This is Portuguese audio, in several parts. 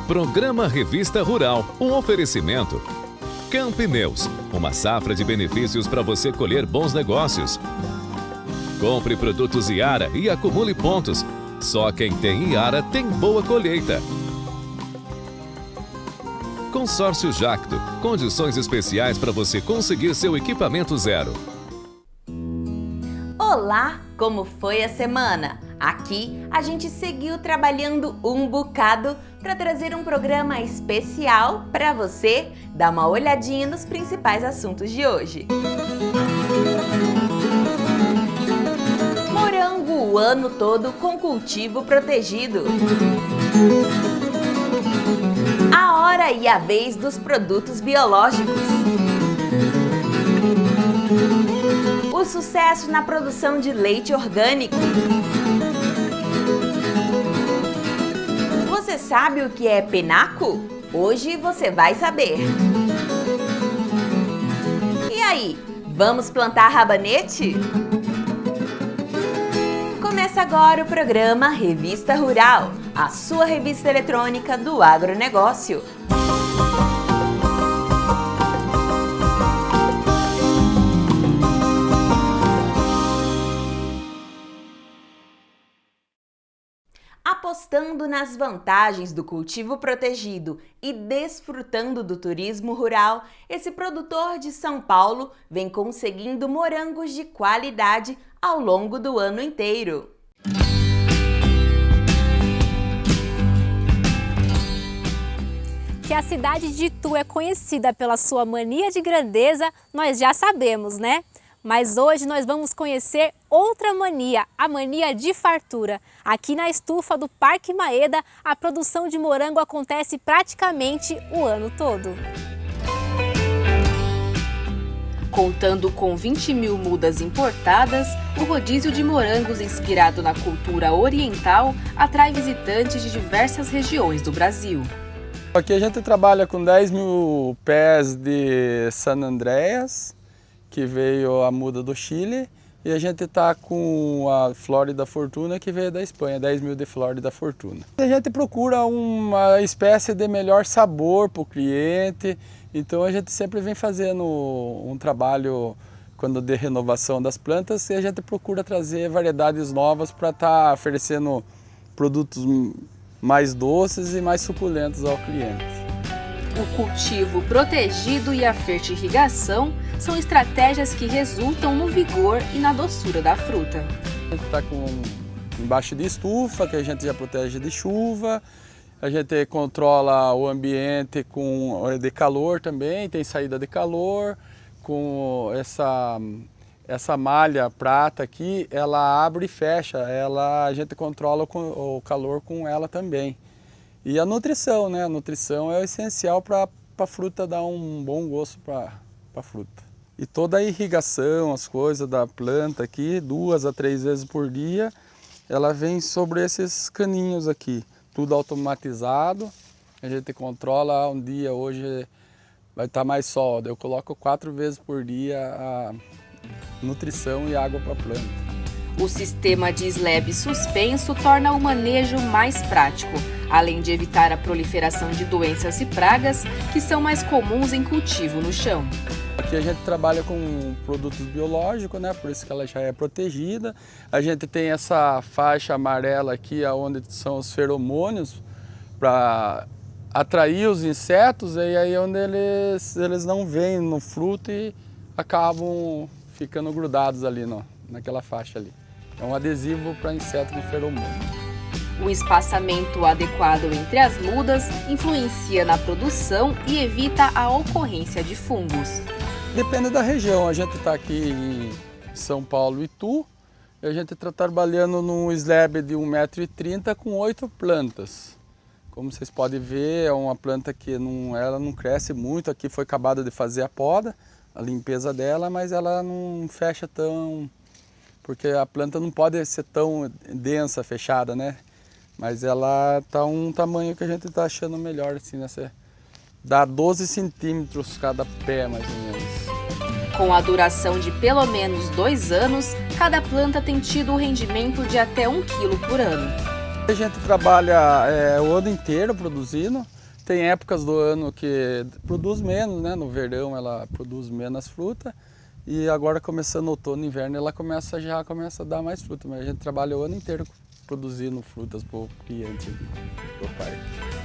Programa Revista Rural, um oferecimento. Campineus, uma safra de benefícios para você colher bons negócios. Compre produtos Iara e acumule pontos. Só quem tem Iara tem boa colheita. Consórcio Jacto, condições especiais para você conseguir seu equipamento zero. Olá, como foi a semana? Aqui a gente seguiu trabalhando um bocado para trazer um programa especial para você dar uma olhadinha nos principais assuntos de hoje. Morango o ano todo com cultivo protegido. A hora e a vez dos produtos biológicos. O sucesso na produção de leite orgânico. Você sabe o que é penaco? Hoje você vai saber. E aí, vamos plantar rabanete? Começa agora o programa Revista Rural, a sua revista eletrônica do agronegócio. Apostando nas vantagens do cultivo protegido e desfrutando do turismo rural, esse produtor de São Paulo vem conseguindo morangos de qualidade ao longo do ano inteiro. Que a cidade de Itu é conhecida pela sua mania de grandeza, nós já sabemos, né? Mas hoje nós vamos conhecer outra mania, a mania de fartura. Aqui na estufa do Parque Maeda, a produção de morango acontece praticamente o ano todo. Contando com 20 mil mudas importadas, o rodízio de morangos inspirado na cultura oriental atrai visitantes de diversas regiões do Brasil. Aqui a gente trabalha com 10 mil pés de San Andreas, que veio a muda do Chile, e a gente está com a Flórida Fortuna, que veio da Espanha, 10 mil de Flórida Fortuna. A gente procura uma espécie de melhor sabor para o cliente, então a gente sempre vem fazendo um trabalho quando de renovação das plantas, e a gente procura trazer variedades novas para estar oferecendo produtos mais doces e mais suculentos ao cliente. O cultivo protegido e a fertirrigação são estratégias que resultam no vigor e na doçura da fruta. A gente está embaixo de estufa, que a gente já protege de chuva, a gente controla o ambiente de calor também, tem saída de calor, com essa malha prata aqui, ela abre e fecha, a gente controla o calor com ela também. E a nutrição, né? A nutrição é essencial para a fruta dar um bom gosto para a fruta. E toda a irrigação, as coisas da planta aqui, 2 a 3 vezes por dia, ela vem sobre esses caninhos aqui. Tudo automatizado, a gente controla um dia, hoje vai estar mais sol, eu coloco 4 vezes por dia a nutrição e água para a planta. O sistema de slab suspenso torna o manejo mais prático, além de evitar a proliferação de doenças e pragas que são mais comuns em cultivo no chão. Aqui a gente trabalha com produtos biológicos, né? Por isso que ela já é protegida. A gente tem essa faixa amarela aqui, onde são os feromônios, para atrair os insetos, e aí onde eles não vêm no fruto e acabam ficando grudados ali naquela faixa ali. É um adesivo para inseto com feromônio. O espaçamento adequado entre as mudas influencia na produção e evita a ocorrência de fungos. Depende da região. A gente está aqui em São Paulo e Itu, e a gente está trabalhando num slab de 1,30 m com 8 plantas. Como vocês podem ver, é uma planta que ela não cresce muito. Aqui foi acabado de fazer a poda, a limpeza dela, mas ela não fecha tão... porque a planta não pode ser tão densa, fechada, né? Mas ela está um tamanho que a gente está achando melhor, assim, dá 12 centímetros cada pé, mais ou menos. Com a duração de pelo menos 2 anos, cada planta tem tido um rendimento de até 1 quilo por ano. A gente trabalha o ano inteiro produzindo. Tem épocas do ano que produz menos, né? No verão ela produz menos fruta. E agora começando outono e inverno ela começa a dar mais fruta. Mas a gente trabalha o ano inteiro produzindo frutas para o cliente do parque.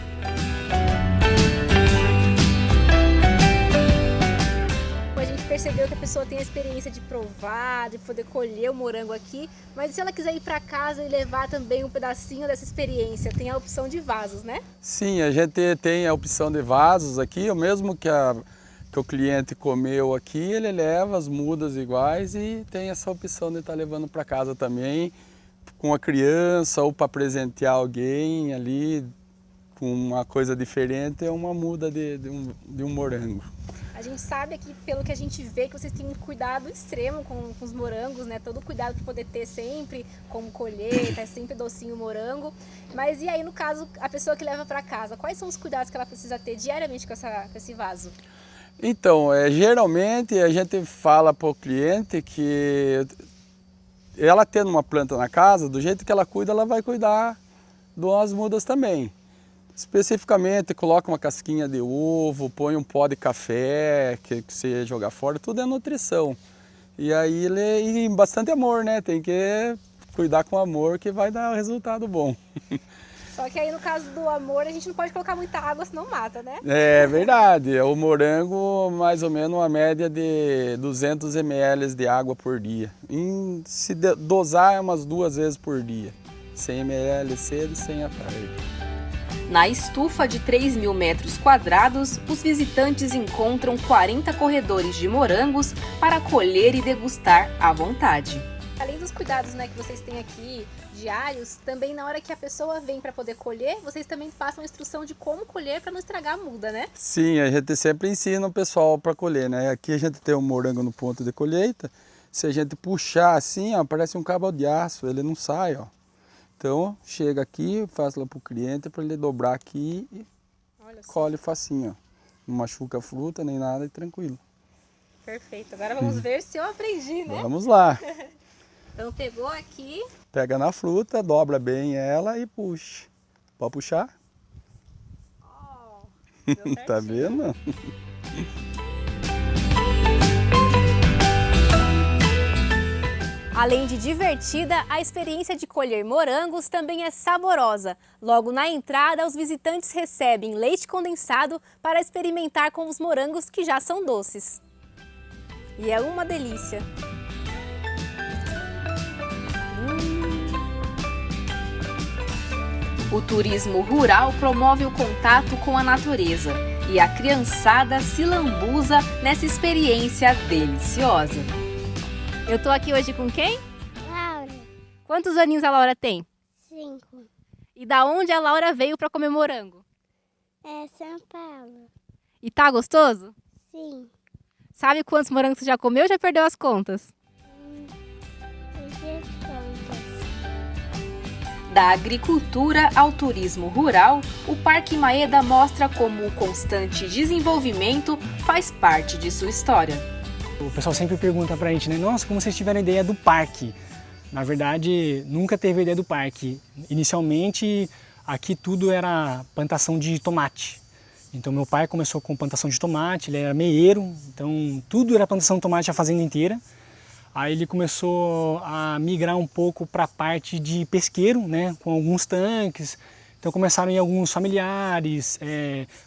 Percebeu que a pessoa tem a experiência de provar, de poder colher o morango aqui, mas e se ela quiser ir para casa e levar também um pedacinho dessa experiência? Tem a opção de vasos, né? Sim, a gente tem a opção de vasos aqui, o mesmo que o cliente comeu aqui, ele leva as mudas iguais e tem essa opção de estar levando para casa também, com a criança ou para presentear alguém ali com uma coisa diferente, é uma muda de um morango. A gente sabe aqui, pelo que a gente vê, que vocês têm um cuidado extremo com os morangos, né? Todo cuidado para poder ter sempre como colher, tá sempre docinho o morango. Mas e aí, no caso, a pessoa que leva para casa, quais são os cuidados que ela precisa ter diariamente com esse vaso? Então, geralmente a gente fala para o cliente que ela tendo uma planta na casa, do jeito que ela cuida, ela vai cuidar das mudas também. Especificamente, coloca uma casquinha de ovo, põe um pó de café que você jogar fora, tudo é nutrição. E aí e bastante amor, né? Tem que cuidar com amor que vai dar resultado bom. Só que aí no caso do amor a gente não pode colocar muita água, senão mata, né? É verdade, o morango mais ou menos uma média de 200 ml de água por dia. Se dosar é umas 2 vezes por dia, 100 ml cedo e 100 à tarde. Na estufa de 3.000 metros quadrados, os visitantes encontram 40 corredores de morangos para colher e degustar à vontade. Além dos cuidados, né, que vocês têm aqui, diários, também na hora que a pessoa vem para poder colher, vocês também passam a instrução de como colher para não estragar a muda, né? Sim, a gente sempre ensina o pessoal para colher, né? Aqui a gente tem um morango no ponto de colheita, se a gente puxar assim, ó, parece um cabo de aço, ele não sai, ó. Então, chega aqui, faz lá para o cliente para ele dobrar aqui e colhe facinho, ó. Não machuca a fruta nem nada e tranquilo. Perfeito, agora vamos ver se eu aprendi, né? Vamos lá. Então pegou aqui. Pega na fruta, dobra bem ela e puxa. Pode puxar? Deu certinho. Tá vendo? Além de divertida, a experiência de colher morangos também é saborosa. Logo na entrada, os visitantes recebem leite condensado para experimentar com os morangos que já são doces. E é uma delícia! O turismo rural promove o contato com a natureza e a criançada se lambuza nessa experiência deliciosa. Eu tô aqui hoje com quem? Laura, Quantos aninhos a Laura tem? 5. E da onde a Laura veio para comer morango? É São Paulo. E tá gostoso? Sim. Sabe quantos morangos você já comeu ou já perdeu as contas? Perdi as contas. Da agricultura ao turismo rural, o Parque Maeda mostra como o constante desenvolvimento faz parte de sua história. O pessoal sempre pergunta pra gente, né? Nossa, como vocês tiveram a ideia do parque? Na verdade, nunca teve a ideia do parque. Inicialmente, aqui tudo era plantação de tomate. Então, meu pai começou com plantação de tomate, ele era meieiro, então tudo era plantação de tomate a fazenda inteira. Aí ele começou a migrar um pouco para a parte de pesqueiro, né? Com alguns tanques. Então começaram a ir alguns familiares,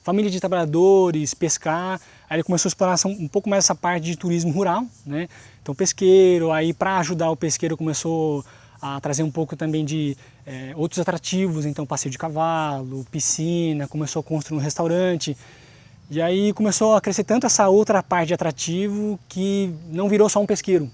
família de trabalhadores, pescar. Aí ele começou a explorar um pouco mais essa parte de turismo rural, né? Então pesqueiro, aí para ajudar o pesqueiro começou a trazer um pouco também de outros atrativos, então passeio de cavalo, piscina, começou a construir um restaurante. E aí começou a crescer tanto essa outra parte de atrativo que não virou só um pesqueiro,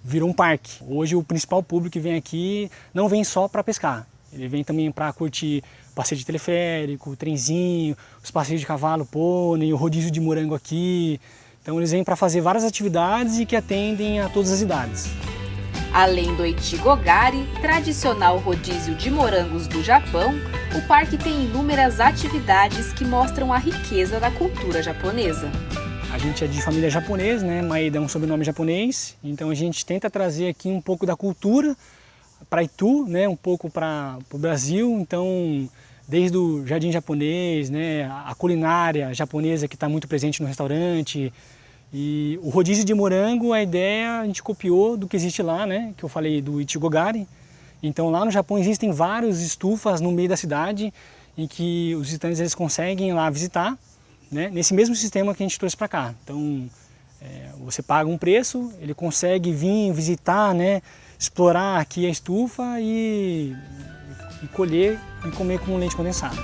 virou um parque. Hoje o principal público que vem aqui não vem só para pescar. Ele vem também para curtir passeio de teleférico, trenzinho, os passeios de cavalo, pônei, o rodízio de morango aqui. Então eles vêm para fazer várias atividades e que atendem a todas as idades. Além do Ichigogari, tradicional rodízio de morangos do Japão, o parque tem inúmeras atividades que mostram a riqueza da cultura japonesa. A gente é de família japonesa, né? Maeda é um sobrenome japonês, então a gente tenta trazer aqui um pouco da cultura para Itu, né, um pouco para o Brasil. Então, desde o jardim japonês, né, a culinária japonesa que está muito presente no restaurante, e o rodízio de morango, a ideia a gente copiou do que existe lá, né, que eu falei do Ichigogari. Então lá no Japão existem várias estufas no meio da cidade em que os visitantes eles conseguem lá visitar, né, nesse mesmo sistema que a gente trouxe para cá. Então você paga um preço, ele consegue vir visitar, né, explorar aqui a estufa e colher e comer com leite condensado.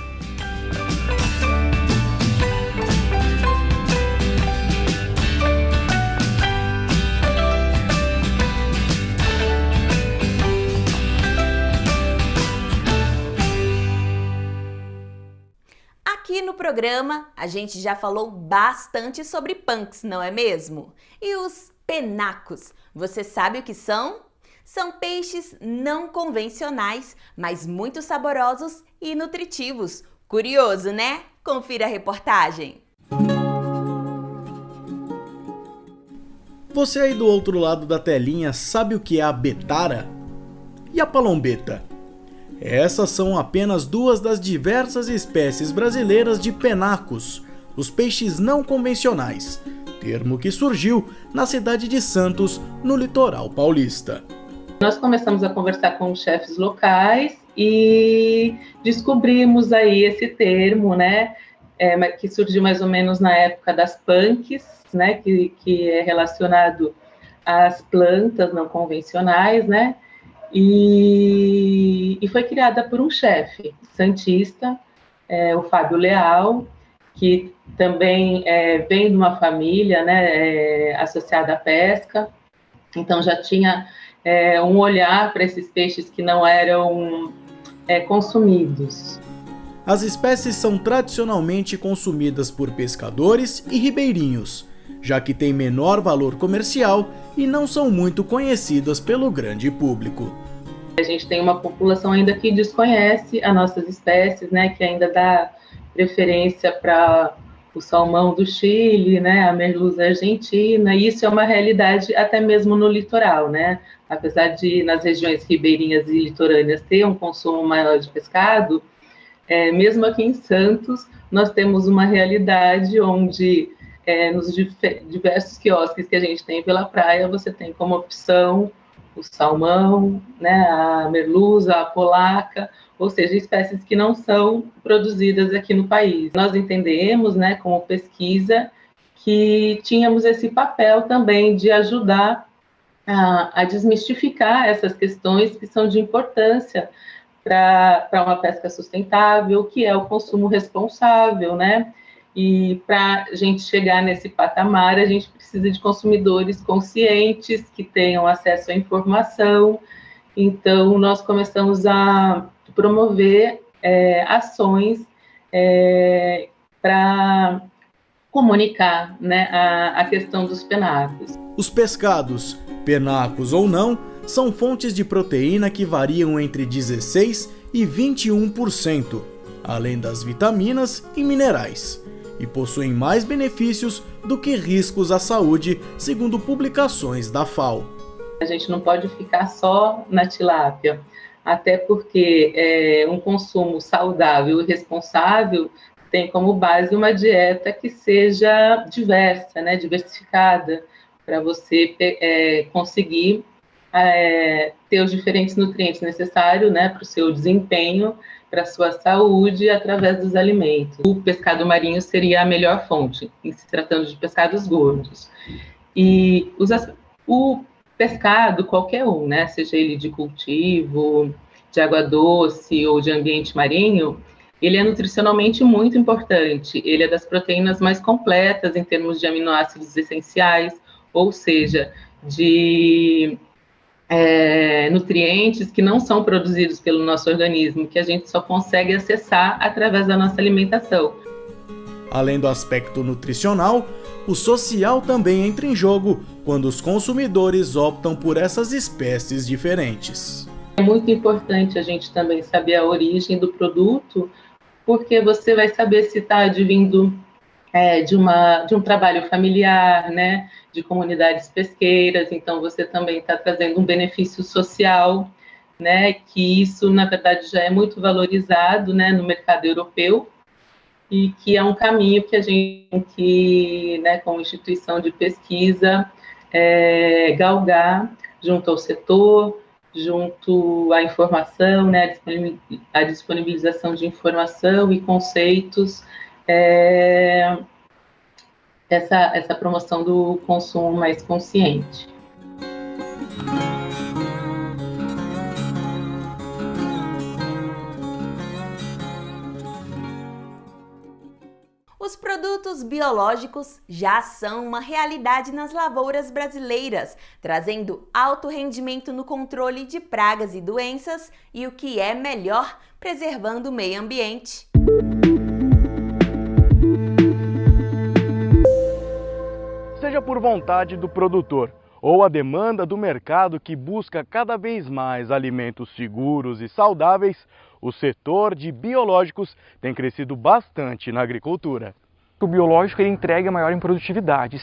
Aqui no programa, a gente já falou bastante sobre punks, não é mesmo? E os penacos, você sabe o que são? São peixes não convencionais, mas muito saborosos e nutritivos. Curioso, né? Confira a reportagem. Você aí do outro lado da telinha sabe o que é a betara? E a palombeta? Essas são apenas duas das diversas espécies brasileiras de penacos, os peixes não convencionais, termo que surgiu na cidade de Santos, no litoral paulista. Nós começamos a conversar com os chefes locais e descobrimos aí esse termo, né, que surgiu mais ou menos na época das punks, né, que é relacionado às plantas não convencionais, né, e foi criada por um chefe santista, o Fábio Leal, que também vem de uma família, né, associada à pesca, então já tinha um olhar para esses peixes que não eram consumidos. As espécies são tradicionalmente consumidas por pescadores e ribeirinhos, já que têm menor valor comercial e não são muito conhecidas pelo grande público. A gente tem uma população ainda que desconhece as nossas espécies, né, que ainda dá preferência para o salmão do Chile, né, a merluza argentina, e isso é uma realidade até mesmo no litoral, né? Apesar de nas regiões ribeirinhas e litorâneas ter um consumo maior de pescado, mesmo aqui em Santos nós temos uma realidade onde nos diversos quiosques que a gente tem pela praia, você tem como opção o salmão, né, a merluza, a polaca, ou seja, espécies que não são produzidas aqui no país. Nós entendemos, né, como pesquisa, que tínhamos esse papel também de ajudar a desmistificar essas questões que são de importância para uma pesca sustentável, que é o consumo responsável, né? E para a gente chegar nesse patamar, a gente precisa de consumidores conscientes, que tenham acesso à informação. Então, nós começamos a promover ações para comunicar, né, a questão dos penacos. Os pescados, penacos ou não, são fontes de proteína que variam entre 16% e 21%, além das vitaminas e minerais, e possuem mais benefícios do que riscos à saúde, segundo publicações da FAO. A gente não pode ficar só na tilápia, até porque um consumo saudável e responsável tem como base uma dieta que seja diversa, né, diversificada, para você conseguir ter os diferentes nutrientes necessários, né, para o seu desempenho, para a sua saúde, através dos alimentos. O pescado marinho seria a melhor fonte, em se tratando de pescados gordos. E o pescado, qualquer um, né, seja ele de cultivo, de água doce ou de ambiente marinho, ele é nutricionalmente muito importante. Ele é das proteínas mais completas em termos de aminoácidos essenciais, ou seja, de nutrientes que não são produzidos pelo nosso organismo, que a gente só consegue acessar através da nossa alimentação. Além do aspecto nutricional, o social também entra em jogo quando os consumidores optam por essas espécies diferentes. É muito importante a gente também saber a origem do produto, porque você vai saber se está advindo de um trabalho familiar, né, de comunidades pesqueiras, então você também está trazendo um benefício social, né, que isso, na verdade, já é muito valorizado, né, no mercado europeu, e que é um caminho que a gente tem que, né, como instituição de pesquisa, galgar junto ao setor, junto à informação, né, a disponibilização de informação e conceitos, essa promoção do consumo mais consciente. Os produtos biológicos já são uma realidade nas lavouras brasileiras, trazendo alto rendimento no controle de pragas e doenças e, o que é melhor, preservando o meio ambiente. Seja por vontade do produtor ou a demanda do mercado que busca cada vez mais alimentos seguros e saudáveis, o setor de biológicos tem crescido bastante na agricultura. O biológico ele entrega maior em produtividade,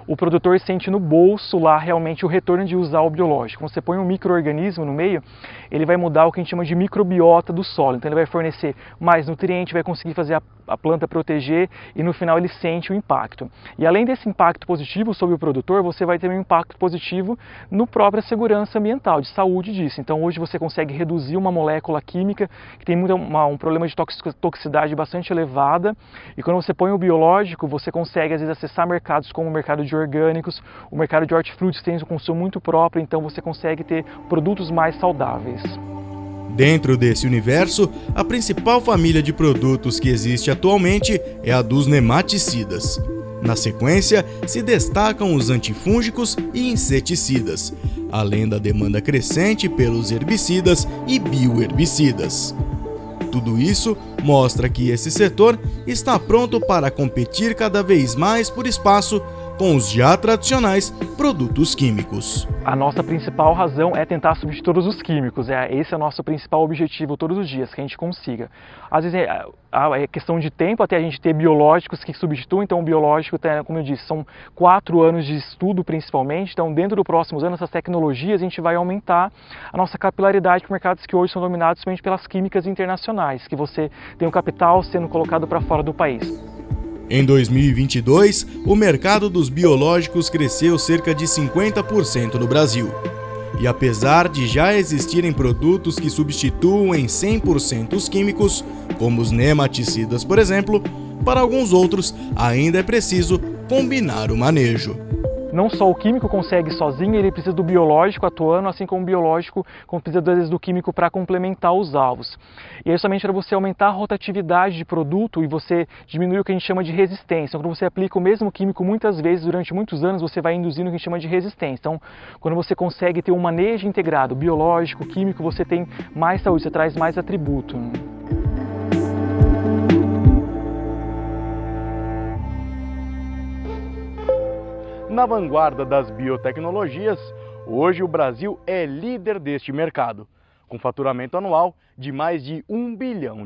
o produtor sente no bolso lá realmente o retorno de usar o biológico. Quando você põe um micro-organismo no meio, ele vai mudar o que a gente chama de microbiota do solo, então ele vai fornecer mais nutriente, vai conseguir fazer a planta proteger e no final ele sente o impacto. E além desse impacto positivo sobre o produtor, você vai ter um impacto positivo no própria segurança ambiental, de saúde disso. Então hoje você consegue reduzir uma molécula química que tem um problema de toxicidade bastante elevada, e quando você põe o biológico, você consegue às vezes acessar mercados como o mercado de orgânicos, o mercado de hortifrutis tem um consumo muito próprio, então você consegue ter produtos mais saudáveis. Dentro desse universo, a principal família de produtos que existe atualmente é a dos nematicidas. Na sequência, se destacam os antifúngicos e inseticidas, além da demanda crescente pelos herbicidas e bioherbicidas. Tudo isso mostra que esse setor está pronto para competir cada vez mais por espaço com os já tradicionais produtos químicos. A nossa principal razão é tentar substituir todos os químicos, esse é o nosso principal objetivo todos os dias, que a gente consiga. Às vezes é questão de tempo até a gente ter biológicos que substituem, então o biológico, como eu disse, são 4 anos de estudo principalmente, então dentro dos próximos anos essas tecnologias a gente vai aumentar a nossa capilaridade para mercados que hoje são dominados somente pelas químicas internacionais, que você tem o capital sendo colocado para fora do país. Em 2022, o mercado dos biológicos cresceu cerca de 50% no Brasil. E apesar de já existirem produtos que substituem 100% os químicos, como os nematicidas, por exemplo, para alguns outros ainda é preciso combinar o manejo. Não só o químico consegue sozinho, ele precisa do biológico atuando, assim como o biológico precisa às vezes do químico para complementar os alvos. E é somente para você aumentar a rotatividade de produto e você diminuir o que a gente chama de resistência. Então, quando você aplica o mesmo químico muitas vezes, durante muitos anos, você vai induzindo o que a gente chama de resistência. Então, quando você consegue ter um manejo integrado, biológico, químico, você tem mais saúde, você traz mais atributo. Na vanguarda das biotecnologias, hoje o Brasil é líder deste mercado, com faturamento anual de mais de $1 bilhão.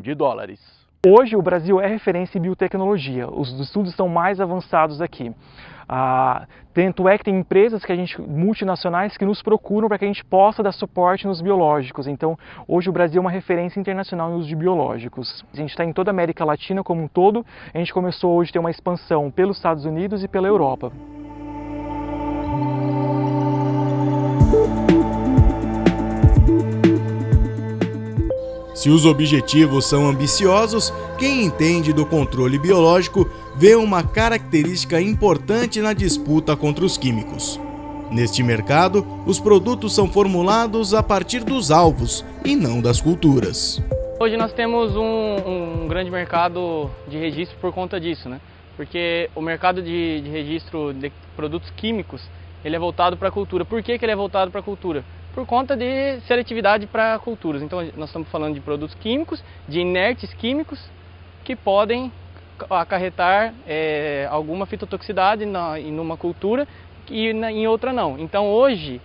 Hoje o Brasil é referência em biotecnologia, os estudos são mais avançados aqui. Tanto é que tem empresas multinacionais que nos procuram para que a gente possa dar suporte nos biológicos. Então, hoje o Brasil é uma referência internacional em uso de biológicos. A gente está em toda a América Latina como um todo, a gente começou hoje a ter uma expansão pelos Estados Unidos e pela Europa. Se os objetivos são ambiciosos, quem entende do controle biológico vê uma característica importante na disputa contra os químicos. Neste mercado, os produtos são formulados a partir dos alvos e não das culturas. Hoje nós temos um grande mercado de registro por conta disso, né? Porque o mercado de registro de produtos químicos ele é voltado para a cultura. Por que ele é voltado para a cultura? Por conta de seletividade para culturas. Então nós estamos falando de produtos químicos, de inertes químicos que podem acarretar alguma fitotoxicidade em uma cultura e em outra não. Então hoje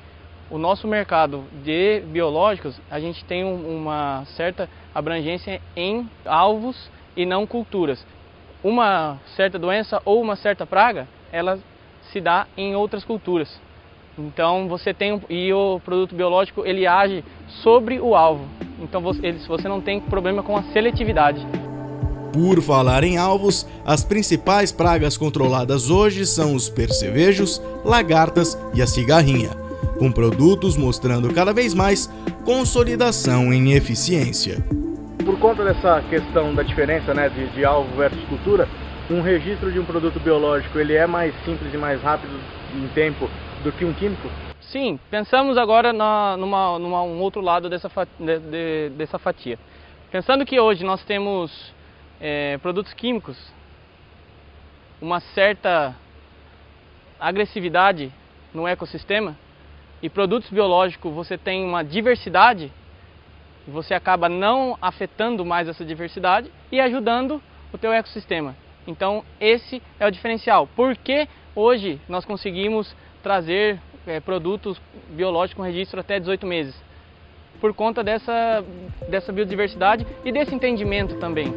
o nosso mercado de biológicos, a gente tem uma certa abrangência em alvos e não culturas. Uma certa doença ou uma certa praga, ela se dá em outras culturas. Então você tem, e o produto biológico ele age sobre o alvo, então você não tem problema com a seletividade. Por falar em alvos, as principais pragas controladas hoje são os percevejos, lagartas e a cigarrinha, com produtos mostrando cada vez mais consolidação em eficiência. Por conta dessa questão da diferença, né, de alvo versus cultura, um registro de um produto biológico ele é mais simples e mais rápido em tempo do que um químico? Sim, pensamos agora num outro lado dessa fatia. Pensando que hoje nós temos produtos químicos, uma certa agressividade no ecossistema, e produtos biológicos você tem uma diversidade, você acaba não afetando mais essa diversidade e ajudando o teu ecossistema. Então esse é o diferencial. Por que hoje nós conseguimos trazer produtos biológicos com registro até 18 meses? Por conta dessa biodiversidade e desse entendimento também.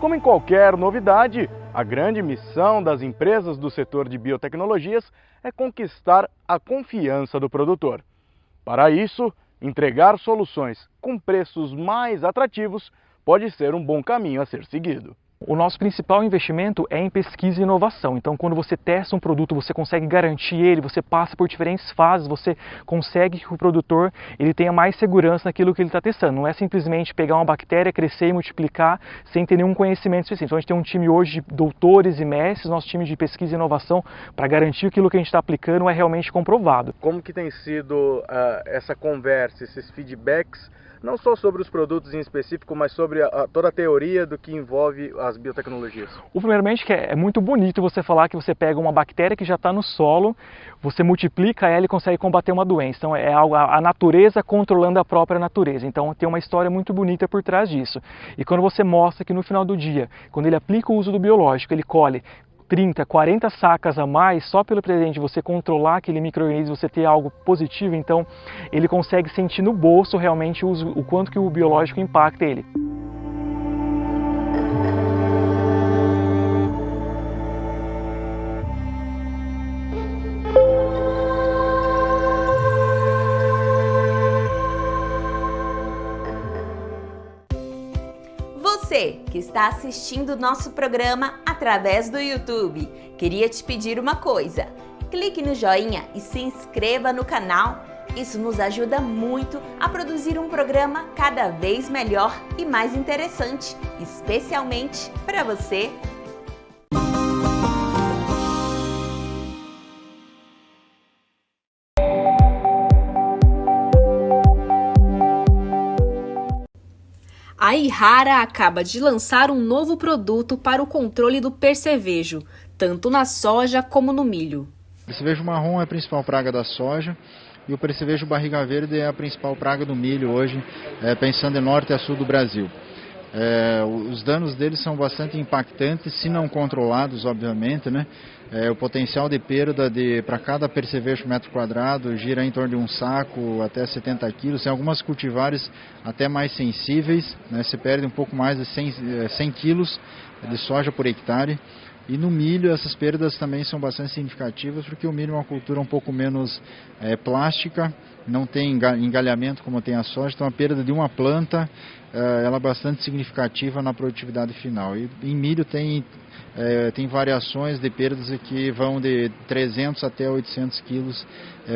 Como em qualquer novidade, a grande missão das empresas do setor de biotecnologias é conquistar a confiança do produtor. Para isso, entregar soluções com preços mais atrativos pode ser um bom caminho a ser seguido. O nosso principal investimento é em pesquisa e inovação. Então, quando você testa um produto, você consegue garantir ele, você passa por diferentes fases, você consegue que o produtor ele tenha mais segurança naquilo que ele está testando. Não é simplesmente pegar uma bactéria, crescer e multiplicar sem ter nenhum conhecimento específico. Então, a gente tem um time hoje de doutores e mestres, nosso time de pesquisa e inovação, para garantir que aquilo que a gente está aplicando é realmente comprovado. Como que tem sido essa conversa, esses feedbacks, não só sobre os produtos em específico, mas sobre toda a teoria do que envolve as biotecnologias? Primeiramente, que é muito bonito você falar que você pega uma bactéria que já está no solo, você multiplica ela e consegue combater uma doença. Então é algo, a natureza controlando a própria natureza. Então tem uma história muito bonita por trás disso. E quando você mostra que no final do dia, quando ele aplica o uso do biológico, ele colhe 30, 40 sacas a mais, só pelo presente de você controlar aquele micro-organismo, você ter algo positivo, então ele consegue sentir no bolso realmente o quanto que o biológico impacta ele. Você que está assistindo o nosso programa através do YouTube, queria te pedir uma coisa: clique no joinha e se inscreva no canal. Isso nos ajuda muito a produzir um programa cada vez melhor e mais interessante, especialmente para você. A Ihara acaba de lançar um novo produto para o controle do percevejo, tanto na soja como no milho. O percevejo marrom é a principal praga da soja e o percevejo barriga verde é a principal praga do milho hoje, pensando em norte a sul do Brasil. Os danos deles são bastante impactantes, se não controlados, obviamente, né? O potencial de perda para cada percevejo metro quadrado gira em torno de um saco até 70 quilos. Tem algumas cultivares até mais sensíveis, né? Se perde um pouco mais de 100 quilos de soja por hectare. E no milho essas perdas também são bastante significativas, porque o milho é uma cultura um pouco menos plástica, não tem engalhamento como tem a soja, então a perda de uma planta ela é bastante significativa na produtividade final. E em milho tem variações de perdas que vão de 300 até 800 quilos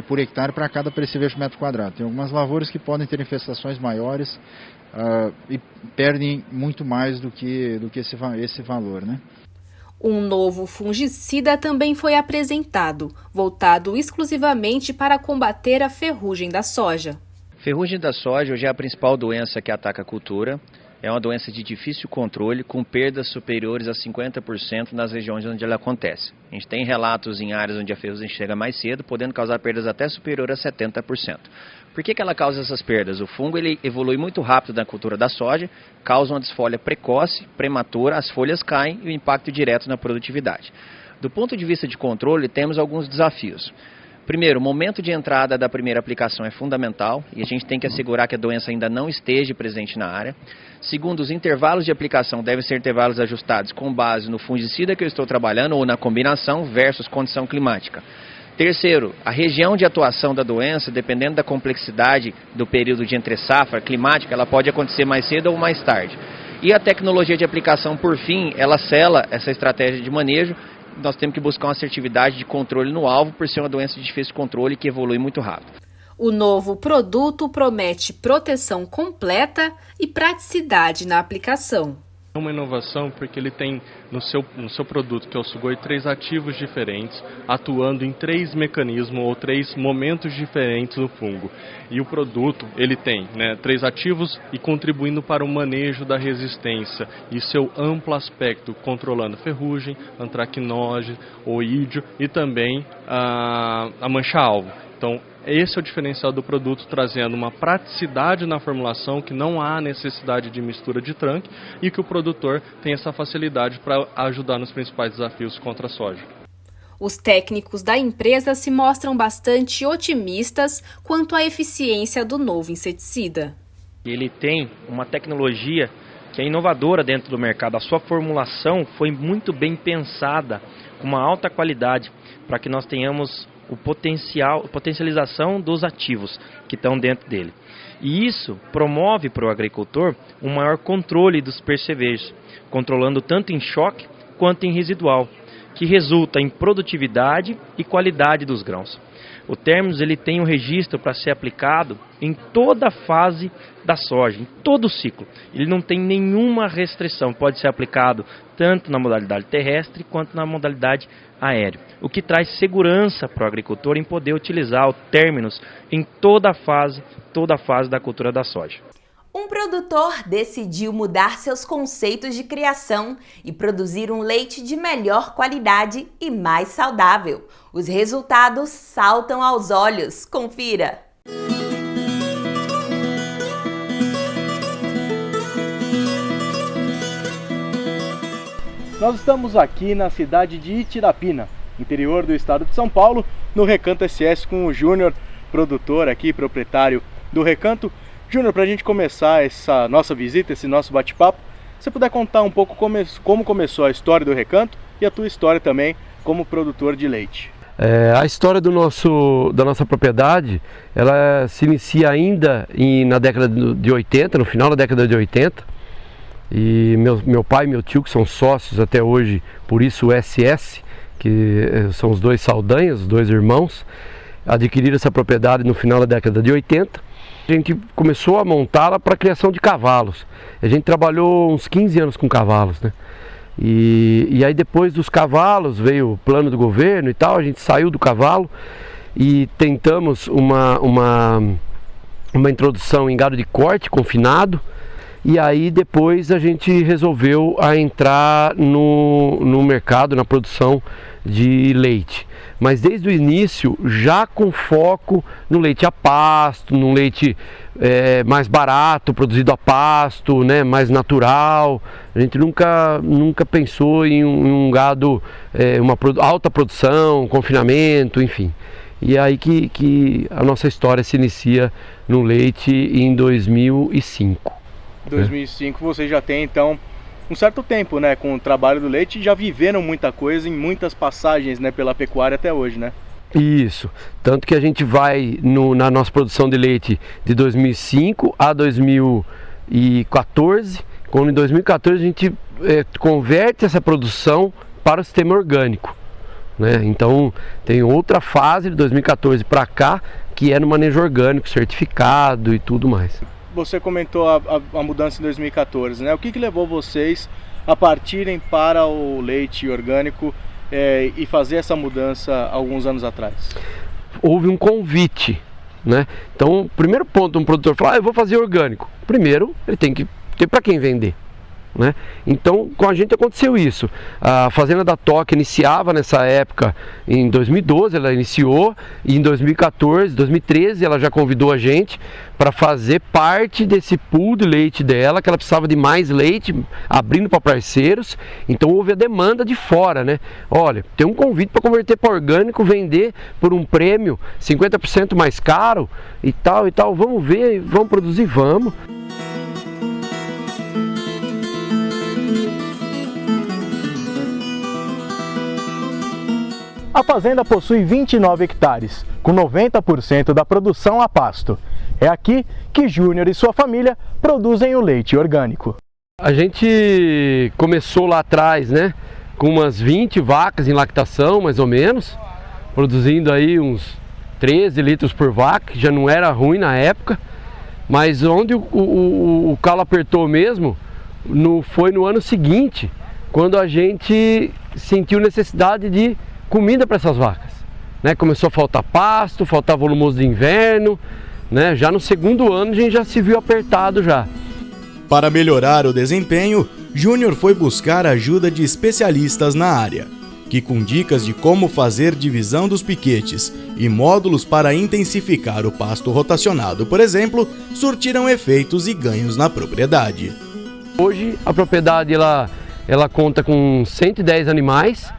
por hectare para cada percevejo metro quadrado. Tem algumas lavouras que podem ter infestações maiores e perdem muito mais do que esse valor, né? Um novo fungicida também foi apresentado, voltado exclusivamente para combater a ferrugem da soja. Ferrugem da soja hoje é a principal doença que ataca a cultura. É uma doença de difícil controle, com perdas superiores a 50% nas regiões onde ela acontece. A gente tem relatos em áreas onde a ferrugem chega mais cedo, podendo causar perdas até superiores a 70%. Por que ela causa essas perdas? O fungo ele evolui muito rápido na cultura da soja, causa uma desfolha precoce, prematura, as folhas caem e o impacto direto na produtividade. Do ponto de vista de controle, temos alguns desafios. Primeiro, o momento de entrada da primeira aplicação é fundamental e a gente tem que assegurar que a doença ainda não esteja presente na área. Segundo, os intervalos de aplicação devem ser intervalos ajustados com base no fungicida que eu estou trabalhando ou na combinação versus condição climática. Terceiro, a região de atuação da doença, dependendo da complexidade do período de entre-safra climática, ela pode acontecer mais cedo ou mais tarde. E a tecnologia de aplicação, por fim, ela sela essa estratégia de manejo. Nós temos que buscar uma assertividade de controle no alvo, por ser uma doença de difícil controle que evolui muito rápido. O novo produto promete proteção completa e praticidade na aplicação. É uma inovação porque ele tem no seu produto, que é o Sugoi, 3 ativos diferentes, atuando em 3 mecanismos ou 3 momentos diferentes no fungo. E o produto, ele tem 3 ativos e contribuindo para o manejo da resistência e seu amplo aspecto, controlando ferrugem, antracnose, oídio e também a mancha-alvo. Então, esse é o diferencial do produto, trazendo uma praticidade na formulação, que não há necessidade de mistura de tranque e que o produtor tem essa facilidade para ajudar nos principais desafios contra a soja. Os técnicos da empresa se mostram bastante otimistas quanto à eficiência do novo inseticida. Ele tem uma tecnologia que é inovadora dentro do mercado. A sua formulação foi muito bem pensada, com uma alta qualidade, para que nós tenhamos a potencialização dos ativos que estão dentro dele. E isso promove para o agricultor um maior controle dos percevejos, controlando tanto em choque quanto em residual, que resulta em produtividade e qualidade dos grãos. O Terminus ele tem um registro para ser aplicado em toda a fase da soja, em todo o ciclo. Ele não tem nenhuma restrição, pode ser aplicado tanto na modalidade terrestre quanto na modalidade aérea, o que traz segurança para o agricultor em poder utilizar o Terminus em toda a fase da cultura da soja. Um produtor decidiu mudar seus conceitos de criação e produzir um leite de melhor qualidade e mais saudável. Os resultados saltam aos olhos. Confira! Nós estamos aqui na cidade de Itirapina, interior do estado de São Paulo, no Recanto SS com o Júnior, produtor aqui, proprietário do Recanto. Júnior, para a gente começar essa nossa visita, esse nosso bate-papo, você puder contar um pouco como começou a história do Recanto e a tua história também como produtor de leite. A história da nossa propriedade, ela se inicia ainda na década de 80, no final da década de 80. E meu pai e meu tio, que são sócios até hoje, por isso o SS, que são os dois Saldanhas, os dois irmãos, adquiriram essa propriedade no final da década de 80. A gente começou a montá-la para a criação de cavalos. A gente trabalhou uns 15 anos com cavalos, né? E aí depois dos cavalos veio o plano do governo e tal, a gente saiu do cavalo e tentamos uma introdução em gado de corte confinado. E aí depois a gente resolveu entrar no mercado, na produção de leite. Mas desde o início, já com foco no leite a pasto, no leite mais barato, produzido a pasto, né, mais natural. A gente nunca pensou em um gado, uma alta produção, confinamento, enfim. E é aí que a nossa história se inicia no leite em 2005. 2005 vocês já tem então um certo tempo, né, com o trabalho do leite, e já viveram muita coisa em muitas passagens, né, pela pecuária até hoje, né? Isso, tanto que a gente vai na nossa produção de leite de 2005 a 2014, quando em 2014 a gente converte essa produção para o sistema orgânico, né? Então tem outra fase de 2014 para cá que é no manejo orgânico, certificado e tudo mais. Você comentou a mudança em 2014, né? O que levou vocês a partirem para o leite orgânico e fazer essa mudança alguns anos atrás? Houve um convite, né? Então, o primeiro ponto, um produtor falar, eu vou fazer orgânico. Primeiro, ele tem que ter para quem vender, né? Então com a gente aconteceu isso. A Fazenda da Toca iniciava nessa época, em 2012 ela iniciou, e em 2014, 2013 ela já convidou a gente para fazer parte desse pool de leite dela, que ela precisava de mais leite, abrindo para parceiros. Então houve a demanda de fora, né? Olha, tem um convite para converter para orgânico, vender por um prêmio 50% mais caro e tal, vamos ver, vamos produzir, vamos. A fazenda possui 29 hectares, com 90% da produção a pasto. É aqui que Júnior e sua família produzem o leite orgânico. A gente começou lá atrás, né, com umas 20 vacas em lactação, mais ou menos, produzindo aí uns 13 litros por vaca, que já não era ruim na época, mas onde o calo apertou mesmo foi no ano seguinte, quando a gente sentiu necessidade de comida para essas vacas, né? Começou a faltar pasto, faltar volumoso de inverno, né? Já no segundo ano a gente já se viu apertado já. Para melhorar o desempenho, Júnior foi buscar a ajuda de especialistas na área, que com dicas de como fazer divisão dos piquetes e módulos para intensificar o pasto rotacionado, por exemplo, surtiram efeitos e ganhos na propriedade. Hoje a propriedade ela conta com 110 animais.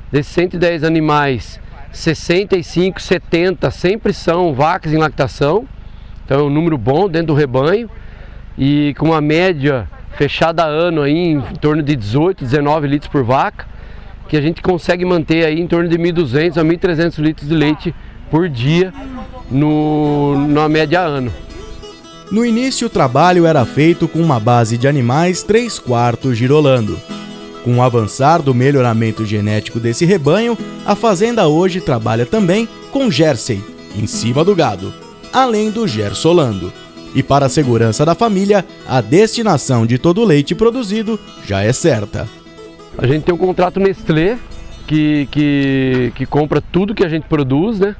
Desses 110 animais, 65, 70 sempre são vacas em lactação, então é um número bom dentro do rebanho, e com uma média fechada a ano aí em torno de 18, 19 litros por vaca, que a gente consegue manter aí em torno de 1.200 a 1.300 litros de leite por dia na média ano. No início o trabalho era feito com uma base de animais 3/4 girolando. Com o avançar do melhoramento genético desse rebanho, a fazenda hoje trabalha também com Jersey, em cima do gado, além do Gersolando. E para a segurança da família, a destinação de todo o leite produzido já é certa. A gente tem um contrato Nestlé, que compra tudo que a gente produz, né?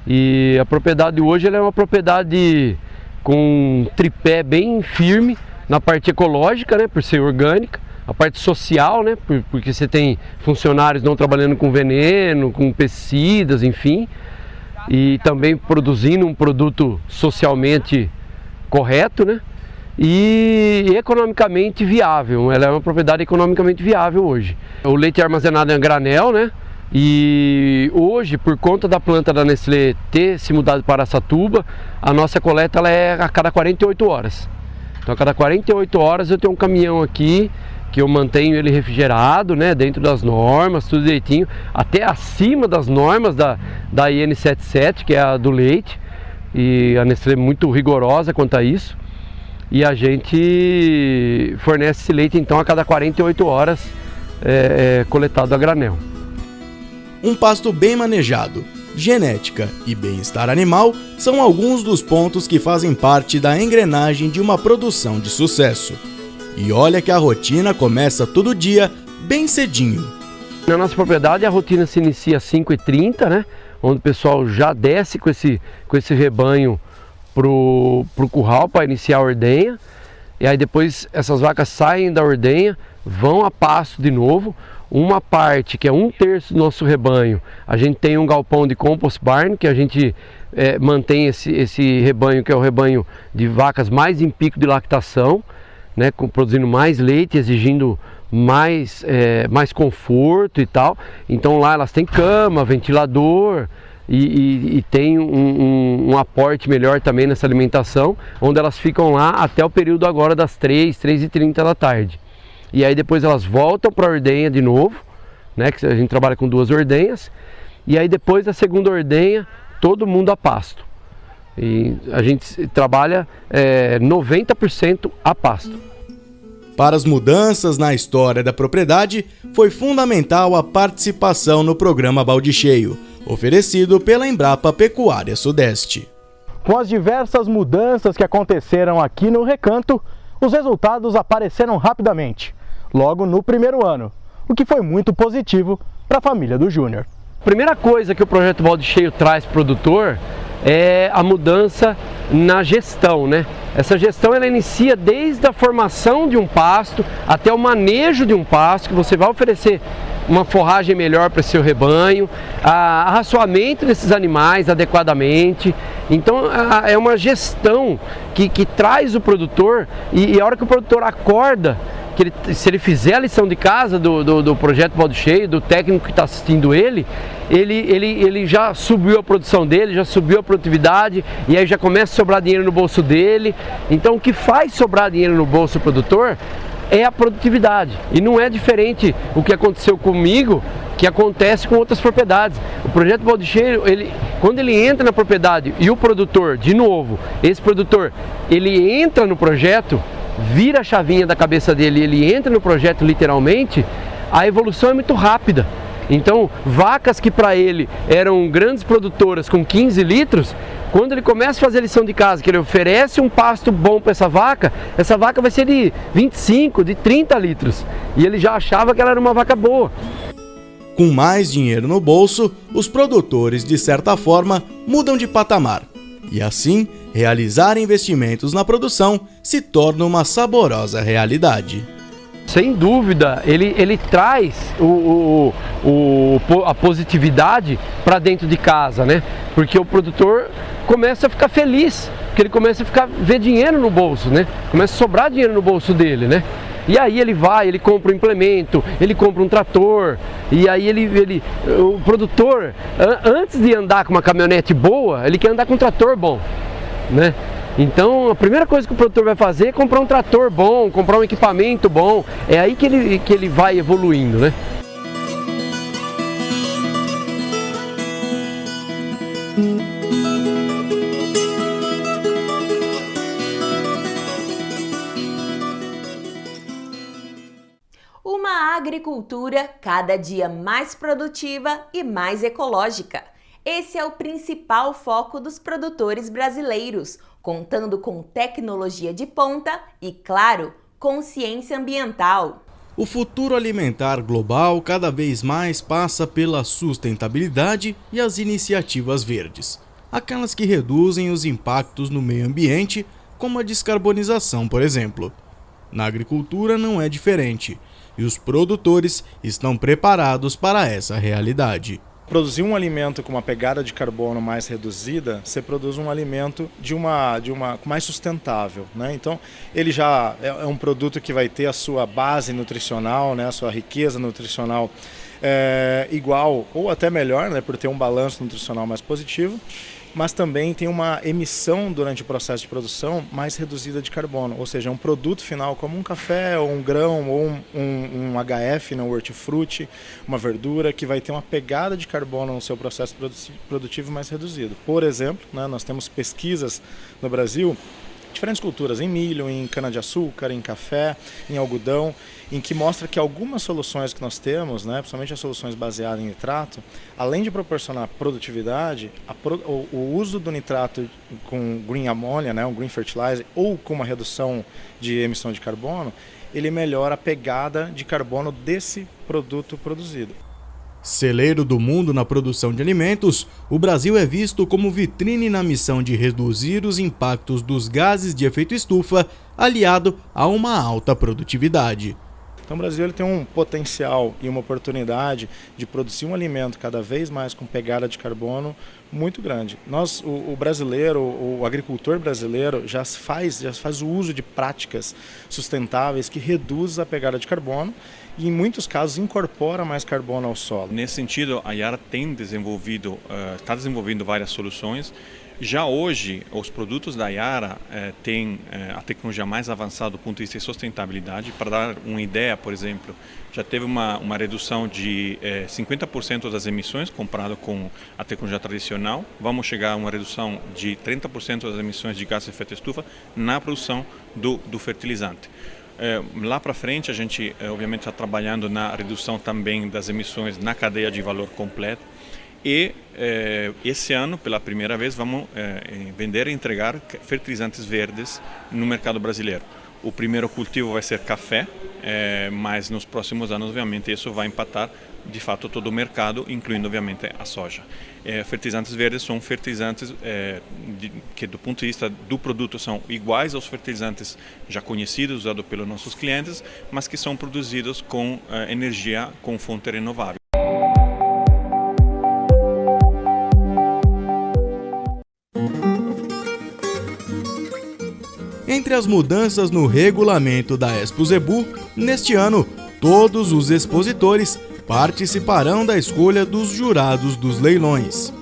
E a propriedade hoje ela é uma propriedade com um tripé bem firme na parte ecológica, né? Por ser orgânica. A parte social, né, porque você tem funcionários não trabalhando com veneno, com pesticidas, enfim, e também produzindo um produto socialmente correto, né, e economicamente viável. Ela é uma propriedade economicamente viável hoje. O leite é armazenado em granel, né, e hoje, por conta da planta da Nestlé ter se mudado para Araçatuba, a nossa coleta ela é a cada 48 horas. Então a cada 48 horas eu tenho um caminhão aqui, que eu mantenho ele refrigerado, né, dentro das normas, tudo direitinho, até acima das normas da IN77, que é a do leite, e a Nestlé é muito rigorosa quanto a isso, e a gente fornece esse leite então a cada 48 horas coletado a granel. Um pasto bem manejado, genética e bem-estar animal são alguns dos pontos que fazem parte da engrenagem de uma produção de sucesso. E olha que a rotina começa todo dia, bem cedinho. Na nossa propriedade a rotina se inicia às 5h30, né? Onde o pessoal já desce com esse rebanho pro curral para iniciar a ordenha. E aí depois essas vacas saem da ordenha, vão a pasto de novo. Uma parte, que é 1/3 do nosso rebanho, a gente tem um galpão de compost barn, que a gente mantém esse rebanho, que é o rebanho de vacas mais em pico de lactação, né, produzindo mais leite, exigindo mais conforto e tal. Então lá elas têm cama, ventilador e tem um aporte melhor também nessa alimentação, onde elas ficam lá até o período agora das 3h30 da tarde. E aí depois elas voltam para a ordenha de novo, né, que a gente trabalha com 2 ordenhas, e aí depois da segunda ordenha todo mundo a pasto. E a gente trabalha 90% a pasto. Para as mudanças na história da propriedade, foi fundamental a participação no programa Balde Cheio, oferecido pela Embrapa Pecuária Sudeste. Com as diversas mudanças que aconteceram aqui no Recanto, os resultados apareceram rapidamente, logo no primeiro ano, o que foi muito positivo para a família do Júnior. A primeira coisa que o projeto Balde Cheio traz para o produtor é a mudança na gestão, né? Essa gestão ela inicia desde a formação de um pasto até o manejo de um pasto, que você vai oferecer uma forragem melhor para seu rebanho, arraçoamento desses animais adequadamente. Então é uma gestão que traz o produtor, e a hora que o produtor acorda, que se ele fizer a lição de casa do projeto Balde Cheio, do técnico que está assistindo ele já subiu a produção dele, já subiu a produtividade, e aí já começa a sobrar dinheiro no bolso dele. Então o que faz sobrar dinheiro no bolso do produtor é a produtividade, e não é diferente o que aconteceu comigo, que acontece com outras propriedades. O projeto Balde Cheio, quando ele entra na propriedade e o produtor, de novo, esse produtor, ele entra no projeto, vira a chavinha da cabeça dele, ele entra no projeto literalmente, a evolução é muito rápida. Então, vacas que para ele eram grandes produtoras com 15 litros, quando ele começa a fazer a lição de casa, que ele oferece um pasto bom para essa vaca vai ser de 25, de 30 litros. E ele já achava que ela era uma vaca boa. Com mais dinheiro no bolso, os produtores, de certa forma, mudam de patamar. E assim, realizar investimentos na produção se torna uma saborosa realidade. Sem dúvida, ele traz a positividade para dentro de casa, né? Porque o produtor começa a ficar feliz, porque ele começa a ver dinheiro no bolso, né? Começa a sobrar dinheiro no bolso dele, né? E aí ele compra um implemento, ele compra um trator, e aí o produtor, antes de andar com uma caminhonete boa, ele quer andar com um trator bom, né? Então a primeira coisa que o produtor vai fazer é comprar um trator bom, comprar um equipamento bom. É aí que ele vai evoluindo, né? Uma agricultura cada dia mais produtiva e mais ecológica. Esse é o principal foco dos produtores brasileiros, contando com tecnologia de ponta e, claro, consciência ambiental. O futuro alimentar global cada vez mais passa pela sustentabilidade e as iniciativas verdes, aquelas que reduzem os impactos no meio ambiente, como a descarbonização, por exemplo. Na agricultura não é diferente, e os produtores estão preparados para essa realidade. Produzir um alimento com uma pegada de carbono mais reduzida, você produz um alimento mais sustentável, né? Então, ele já é um produto que vai ter a sua base nutricional, né? A sua riqueza nutricional igual ou até melhor, né? Por ter um balanço nutricional mais positivo, mas também tem uma emissão durante o processo de produção mais reduzida de carbono, ou seja, um produto final como um café, ou um grão, ou um HF, um hortifruti, uma verdura, que vai ter uma pegada de carbono no seu processo produtivo mais reduzido. Por exemplo, né, nós temos pesquisas no Brasil, diferentes culturas, em milho, em cana-de-açúcar, em café, em algodão, em que mostra que algumas soluções que nós temos, né, principalmente as soluções baseadas em nitrato, além de proporcionar produtividade, o uso do nitrato com green ammonia, né, um green fertilizer, ou com uma redução de emissão de carbono, ele melhora a pegada de carbono desse produto produzido. Celeiro do mundo na produção de alimentos, o Brasil é visto como vitrine na missão de reduzir os impactos dos gases de efeito estufa, aliado a uma alta produtividade. Então o Brasil ele tem um potencial e uma oportunidade de produzir um alimento cada vez mais com pegada de carbono muito grande. O brasileiro, o agricultor brasileiro já faz o uso de práticas sustentáveis que reduzem a pegada de carbono e em muitos casos incorpora mais carbono ao solo. Nesse sentido, a Yara está desenvolvendo várias soluções. Já hoje, os produtos da Yara têm a tecnologia mais avançada do ponto de vista de sustentabilidade. Para dar uma ideia, por exemplo, já teve uma redução de 50% das emissões comparado com a tecnologia tradicional. Vamos chegar a uma redução de 30% das emissões de gases de efeito estufa na produção do fertilizante. Lá para frente, a gente obviamente está trabalhando na redução também das emissões na cadeia de valor completa. E esse ano, pela primeira vez, vamos vender e entregar fertilizantes verdes no mercado brasileiro. O primeiro cultivo vai ser café, mas nos próximos anos, obviamente, isso vai impactar de fato todo o mercado, incluindo, obviamente, a soja. Fertilizantes verdes são fertilizantes que, do ponto de vista do produto, são iguais aos fertilizantes já conhecidos, usados pelos nossos clientes, mas que são produzidos com energia com fonte renovável. Entre as mudanças no regulamento da Expo Zebu, neste ano, todos os expositores participarão da escolha dos jurados dos leilões.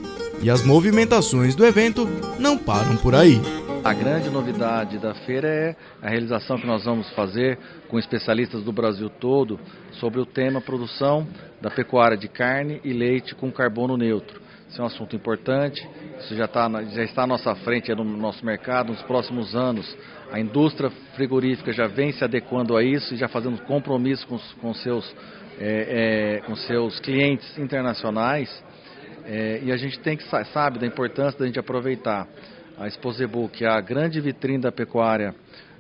E as movimentações do evento não param por aí. A grande novidade da feira é a realização que nós vamos fazer com especialistas do Brasil todo sobre o tema produção da pecuária de carne e leite com carbono neutro. Isso é um assunto importante, isso já está à nossa frente no nosso mercado. Nos próximos anos, a indústria frigorífica já vem se adequando a isso e já fazendo compromisso com seus clientes internacionais. E a gente sabe da importância da gente aproveitar a Expo Zebu, que é a grande vitrine da pecuária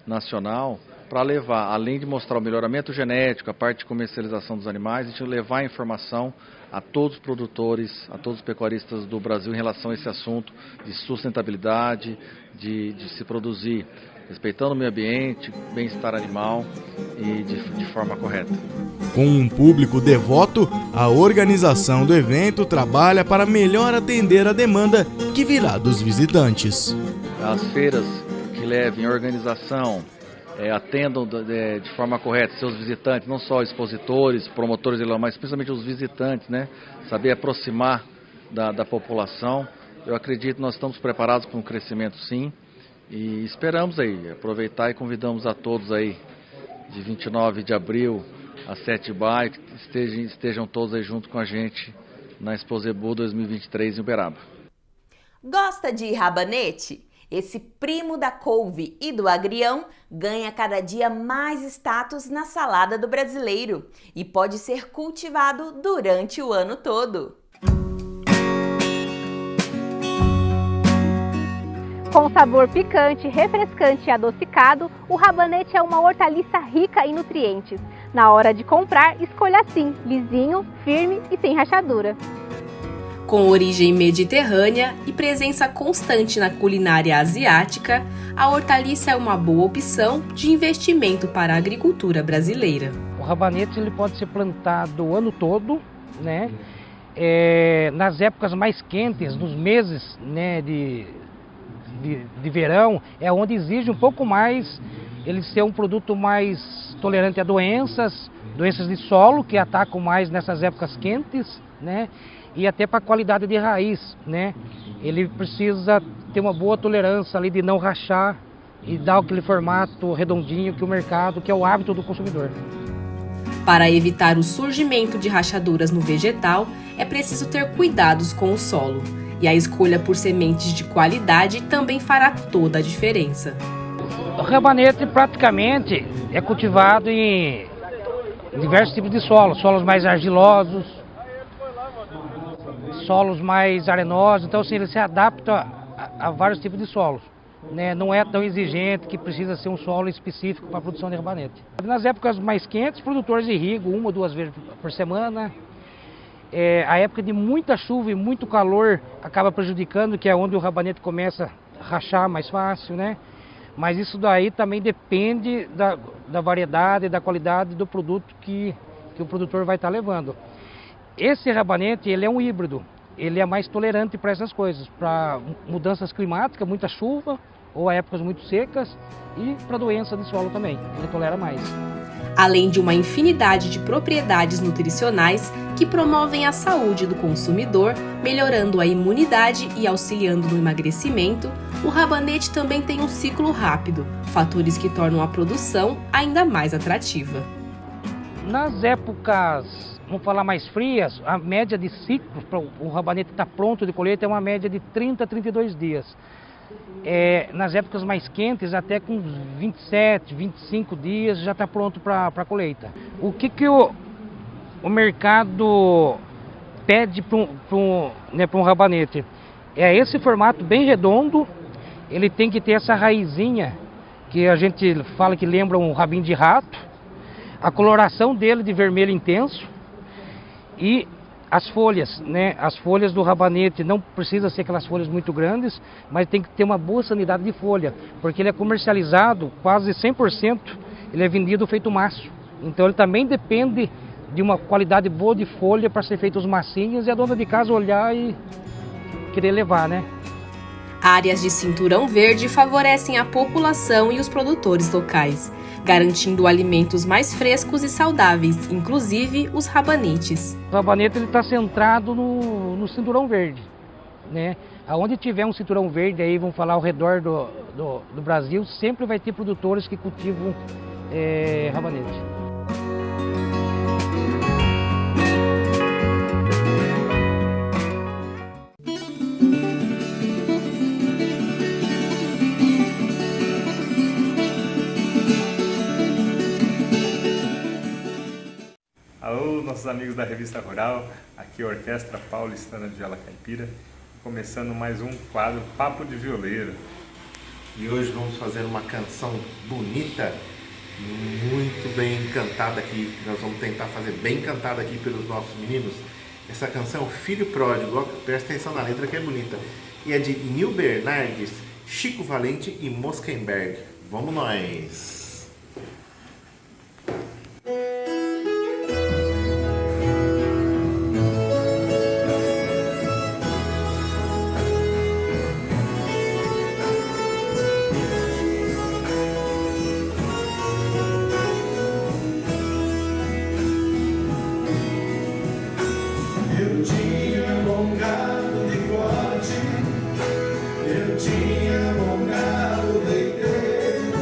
nacional, para levar, além de mostrar o melhoramento genético, a parte de comercialização dos animais, a gente levar a informação a todos os produtores, a todos os pecuaristas do Brasil em relação a esse assunto de sustentabilidade, de se produzir respeitando o meio ambiente, bem-estar animal e de forma correta. Com um público devoto, a organização do evento trabalha para melhor atender a demanda que virá dos visitantes. As feiras que levem a organização, atendam de forma correta seus visitantes, não só expositores, promotores, mas principalmente os visitantes, né? Saber aproximar da população. Eu acredito que nós estamos preparados para um crescimento, sim, e esperamos aí aproveitar e convidamos a todos aí de 29 de abril a 7 de maio, que estejam todos aí junto com a gente na Expo Zebu 2023 em Uberaba. Gosta de rabanete? Esse primo da couve e do agrião ganha cada dia mais status na salada do brasileiro e pode ser cultivado durante o ano todo. Com sabor picante, refrescante e adocicado, o rabanete é uma hortaliça rica em nutrientes. Na hora de comprar, escolha assim, lisinho, firme e sem rachadura. Com origem mediterrânea e presença constante na culinária asiática, a hortaliça é uma boa opção de investimento para a agricultura brasileira. O rabanete ele pode ser plantado o ano todo, né? Nas épocas mais quentes, nos meses, né, de verão, é onde exige um pouco mais ele ser um produto mais tolerante a doenças de solo, que atacam mais nessas épocas quentes, né? E até para a qualidade de raiz, né? Ele precisa ter uma boa tolerância ali de não rachar e dar aquele formato redondinho que o mercado, que é o hábito do consumidor. Para evitar o surgimento de rachaduras no vegetal, é preciso ter cuidados com o solo. E a escolha por sementes de qualidade também fará toda a diferença. O rabanete praticamente é cultivado em diversos tipos de solos. Solos mais argilosos, solos mais arenosos. Então, assim, ele se adapta a vários tipos de solos, né? Não é tão exigente que precisa ser um solo específico para a produção de rabanete. Nas épocas mais quentes, os produtores irrigam 1 ou 2 vezes por semana. A época de muita chuva e muito calor acaba prejudicando, que é onde o rabanete começa a rachar mais fácil, né? Mas isso daí também depende da variedade e da qualidade do produto que o produtor vai estar levando. Esse rabanete, ele é um híbrido, ele é mais tolerante para essas coisas, para mudanças climáticas, muita chuva ou épocas muito secas, e para doença de solo também, ele tolera mais. Além de uma infinidade de propriedades nutricionais que promovem a saúde do consumidor, melhorando a imunidade e auxiliando no emagrecimento, o rabanete também tem um ciclo rápido, fatores que tornam a produção ainda mais atrativa. Nas épocas, vamos falar mais frias, a média de ciclos para o rabanete estar pronto de colheita é uma média de 30 a 32 dias. Nas épocas mais quentes, até com 27, 25 dias já está pronto para a colheita. O que o mercado pede para um rabanete? É esse formato bem redondo, ele tem que ter essa raizinha que a gente fala que lembra um rabinho de rato, a coloração dele de vermelho intenso e as folhas, né? As folhas do rabanete não precisa ser aquelas folhas muito grandes, mas tem que ter uma boa sanidade de folha, porque ele é comercializado quase 100%, ele é vendido feito maço. Então ele também depende de uma qualidade boa de folha para ser feitos os massinhos e a dona de casa olhar e querer levar, né? Áreas de cinturão verde favorecem a população e os produtores locais, garantindo alimentos mais frescos e saudáveis, inclusive os rabanetes. O rabanete está centrado no cinturão verde, né? Aonde tiver um cinturão verde, aí vamos falar ao redor do Brasil, sempre vai ter produtores que cultivam rabanete. Alô, nossos amigos da Revista Rural, aqui é a Orquestra Paulistana de Viola Caipira, começando mais um quadro Papo de Violeiro. E hoje vamos fazer uma canção bonita, muito bem cantada aqui. Nós vamos tentar fazer bem cantada aqui pelos nossos meninos. Essa canção Filho Pródigo, presta atenção na letra que é bonita. E é de Nil Bernardes, Chico Valente e Moskenberg. Vamos nós! Eu tinha bom gado de corte, eu tinha bom gado leiteiro,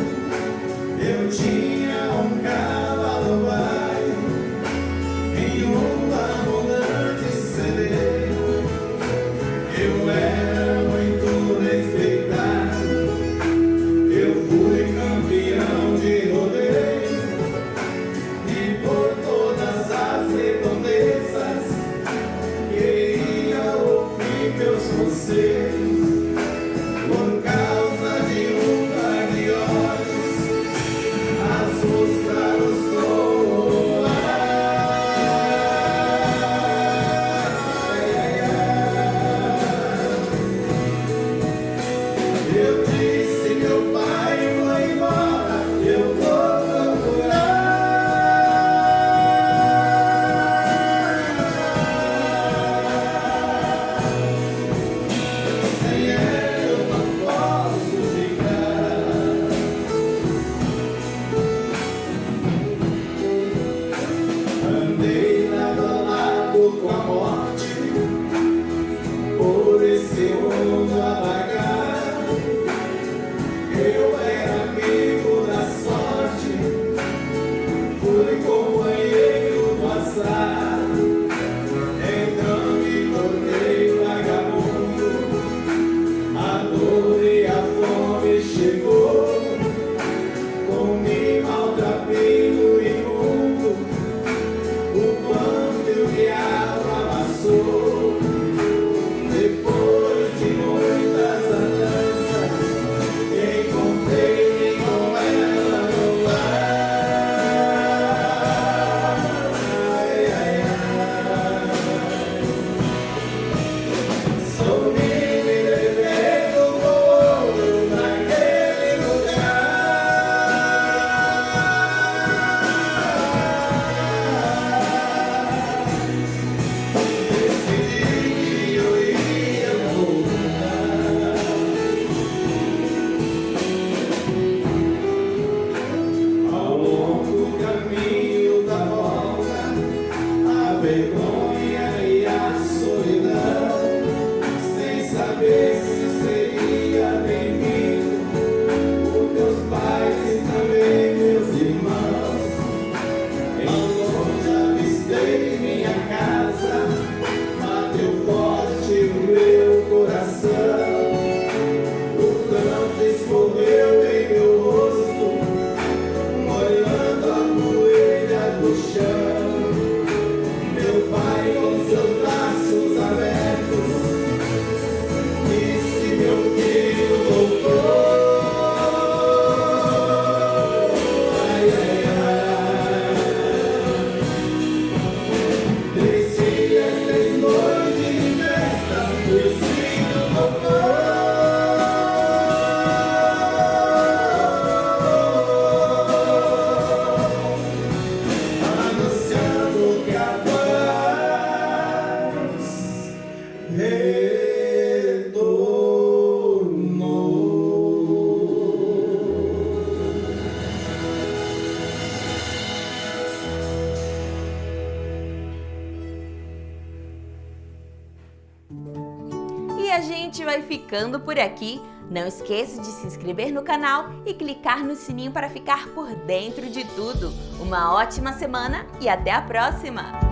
vai ficando por aqui. Não esqueça de se inscrever no canal e clicar no sininho para ficar por dentro de tudo. Uma ótima semana e até a próxima!